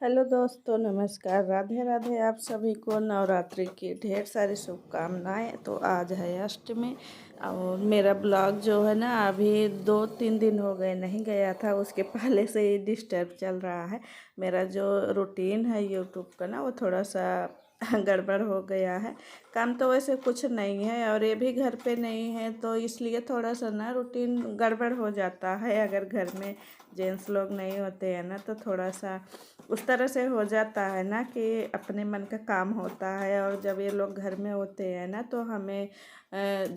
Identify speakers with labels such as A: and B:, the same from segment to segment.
A: Hello दोस्तों, नमस्कार। राधे राधे। आप सभी को नवरात्रि की ढेर सारी शुभकामनाएं। तो आज है अष्टमी और मेरा ब्लॉग जो है ना, अभी 2-3 दिन हो गए नहीं गया था। उसके पहले से ही डिस्टर्ब चल रहा है। मेरा जो रूटीन है यूट्यूब का ना, वो थोड़ा सा गड़बड़ हो गया है। काम तो वैसे कुछ नहीं है और ये भी घर पे नहीं है, तो इसलिए थोड़ा सा ना रूटीन गड़बड़ हो जाता है। अगर घर में जेंट्स लोग नहीं होते हैं ना, तो थोड़ा सा उस तरह से हो जाता है ना कि अपने मन का काम होता है। और जब ये लोग घर में होते हैं ना, तो हमें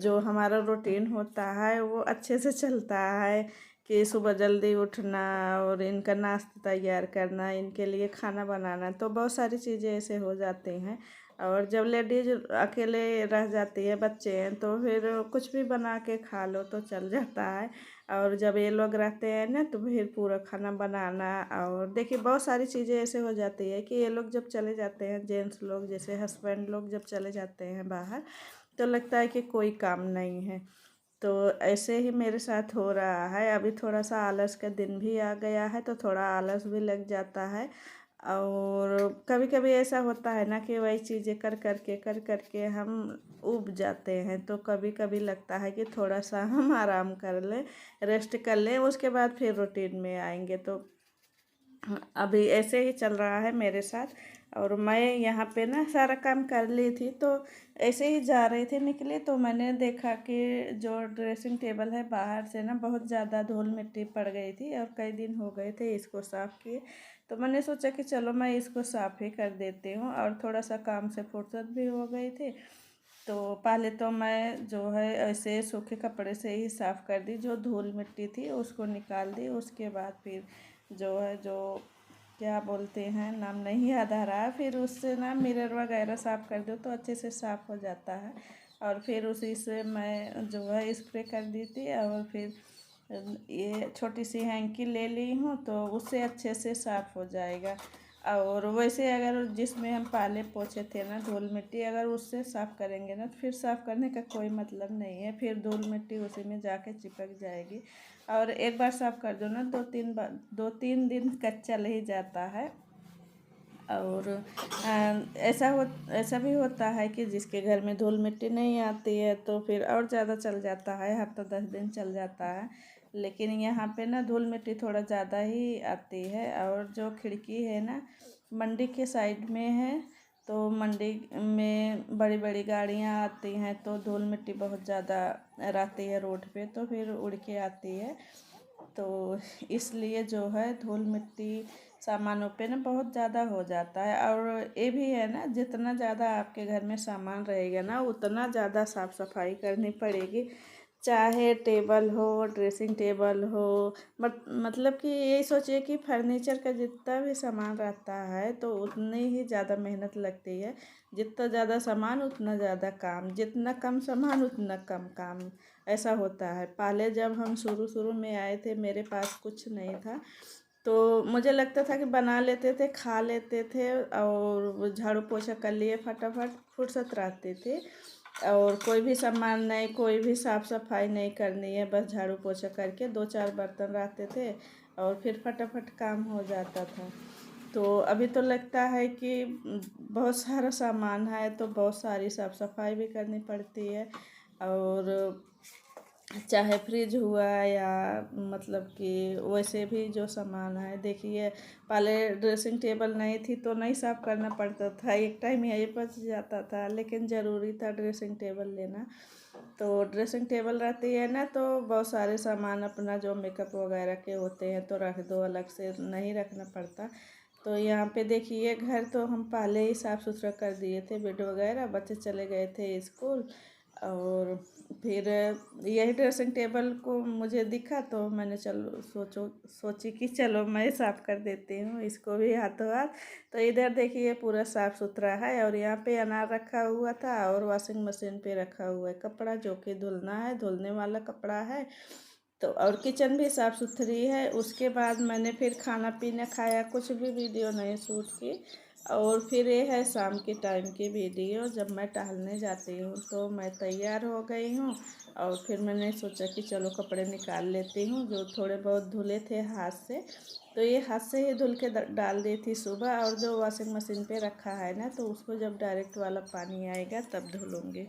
A: जो हमारा रूटीन होता है वो अच्छे से चलता है कि सुबह जल्दी उठना और इनका नाश्ता तैयार करना, इनके लिए खाना बनाना, तो बहुत सारी चीज़ें ऐसे हो जाती हैं। और जब लेडीज अकेले रह जाती है, बच्चे हैं, तो फिर कुछ भी बना के खा लो तो चल जाता है। और जब ये लोग रहते हैं ना, तो फिर पूरा खाना बनाना, और देखिए बहुत सारी चीज़ें ऐसे हो जाती है कि ये लोग जब चले जाते हैं, जेंट्स लोग जैसे हस्बैंड लोग जब चले जाते हैं बाहर, तो लगता है कि कोई काम नहीं है। तो ऐसे ही मेरे साथ हो रहा है। अभी थोड़ा सा आलस का दिन भी आ गया है, तो थोड़ा आलस भी लग जाता है। और कभी कभी ऐसा होता है ना कि वही चीज़ें कर कर के हम ऊब जाते हैं। तो कभी कभी लगता है कि थोड़ा सा हम आराम कर लें, रेस्ट कर लें, उसके बाद फिर रूटीन में आएंगे। तो अभी ऐसे ही चल रहा है मेरे साथ। और मैं यहाँ पे ना सारा काम कर ली थी, तो ऐसे ही जा रहे थे निकले, तो मैंने देखा कि जो ड्रेसिंग टेबल है बाहर से ना बहुत ज़्यादा धूल मिट्टी पड़ गई थी और कई दिन हो गए थे इसको साफ़ किए। तो मैंने सोचा कि चलो मैं इसको साफ़ ही कर देती हूँ, और थोड़ा सा काम से फुर्सत भी हो गई थी। तो पहले तो मैं जो है ऐसे सूखे कपड़े से ही साफ़ कर दी, जो धूल मिट्टी थी उसको निकाल दी। उसके बाद फिर जो है, जो क्या बोलते हैं, नाम नहीं याद आ रहा, फिर उससे ना मिरर वगैरह साफ़ कर दो तो अच्छे से साफ़ हो जाता है। और फिर उसी से मैं जो है स्प्रे कर दी थी। और फिर ये छोटी सी हैंकी ले ली हूँ, तो उससे अच्छे से साफ़ हो जाएगा। और वैसे अगर जिसमें हम पाले पोछे थे ना धूल मिट्टी, अगर उससे साफ़ करेंगे ना, तो फिर साफ़ करने का कोई मतलब नहीं है, फिर धूल मिट्टी उसी में जाके चिपक जाएगी। और एक बार साफ़ कर दो ना, 2-3 दिन का चल ही जाता है। और ऐसा भी होता है कि जिसके घर में धूल मिट्टी नहीं आती है, तो फिर और ज़्यादा चल जाता है, हफ्ता 10 दिन चल जाता है। लेकिन यहाँ पे ना धूल मिट्टी थोड़ा ज़्यादा ही आती है। और जो खिड़की है ना, मंडी के साइड में है, तो मंडी में बड़ी बड़ी गाड़ियाँ आती हैं, तो धूल मिट्टी बहुत ज़्यादा रहती है रोड पे, तो फिर उड़ के आती है। तो इसलिए जो है धूल मिट्टी सामानों पे ना बहुत ज़्यादा हो जाता है। और ये भी है ना, जितना ज़्यादा आपके घर में सामान रहेगा ना, उतना ज़्यादा साफ़ सफाई करनी पड़ेगी। चाहे टेबल हो, ड्रेसिंग टेबल हो, मतलब कि यही सोचिए कि फर्नीचर का जितना भी सामान रहता है, तो उतनी ही ज़्यादा मेहनत लगती है। जितना ज़्यादा सामान उतना ज़्यादा काम, जितना कम सामान उतना कम काम, ऐसा होता है। पहले जब हम शुरू शुरू में आए थे, मेरे पास कुछ नहीं था, तो मुझे लगता था कि बना लेते थे, खा लेते थे, और वो झाड़ू पोछा कर लिए, फटाफट फुर्सत रहती थी। और कोई भी सामान नहीं, कोई भी साफ़ सफाई नहीं करनी है, बस झाड़ू पोछा करके 2-4 बर्तन रहते थे और फिर फटाफट काम हो जाता था। तो अभी तो लगता है कि बहुत सारा सामान है, तो बहुत सारी साफ़ सफाई भी करनी पड़ती है। और चाहे फ्रिज हुआ या मतलब कि वैसे भी जो सामान है, देखिए पहले ड्रेसिंग टेबल नहीं थी तो नहीं साफ़ करना पड़ता था, एक टाइम यही बच जाता था, लेकिन ज़रूरी था ड्रेसिंग टेबल लेना। तो ड्रेसिंग टेबल रहती है ना, तो बहुत सारे सामान अपना जो मेकअप वगैरह के होते हैं तो रख दो, अलग से नहीं रखना पड़ता। तो यहाँ पे देखिए, घर तो हम पहले ही साफ़ सुथरा कर दिए थे, बेड वगैरह, बच्चे चले गए थे स्कूल। और फिर यही ड्रेसिंग टेबल को मुझे दिखा, तो मैंने चलो सोची कि चलो मैं साफ़ कर देती हूँ इसको भी हाथों हाथ। तो इधर देखिए पूरा साफ़ सुथरा है, और यहाँ पे अनार रखा हुआ था, और वॉशिंग मशीन पे रखा हुआ है कपड़ा, जो कि धुलना है, धुलने वाला कपड़ा है। तो और किचन भी साफ़ सुथरी है। उसके बाद मैंने फिर खाना पीना खाया, कुछ भी वीडियो नहीं शूट की। और फिर ये है शाम के टाइम की वीडियो। जब मैं टहलने जाती हूँ तो मैं तैयार हो गई हूँ और फिर मैंने सोचा कि चलो कपड़े निकाल लेती हूँ जो थोड़े बहुत धुले थे हाथ से। तो ये हाथ से ही धुल के डाल दी थी सुबह, और जो वॉशिंग मशीन पे रखा है ना, तो उसको जब डायरेक्ट वाला पानी आएगा तब धुलूँगी।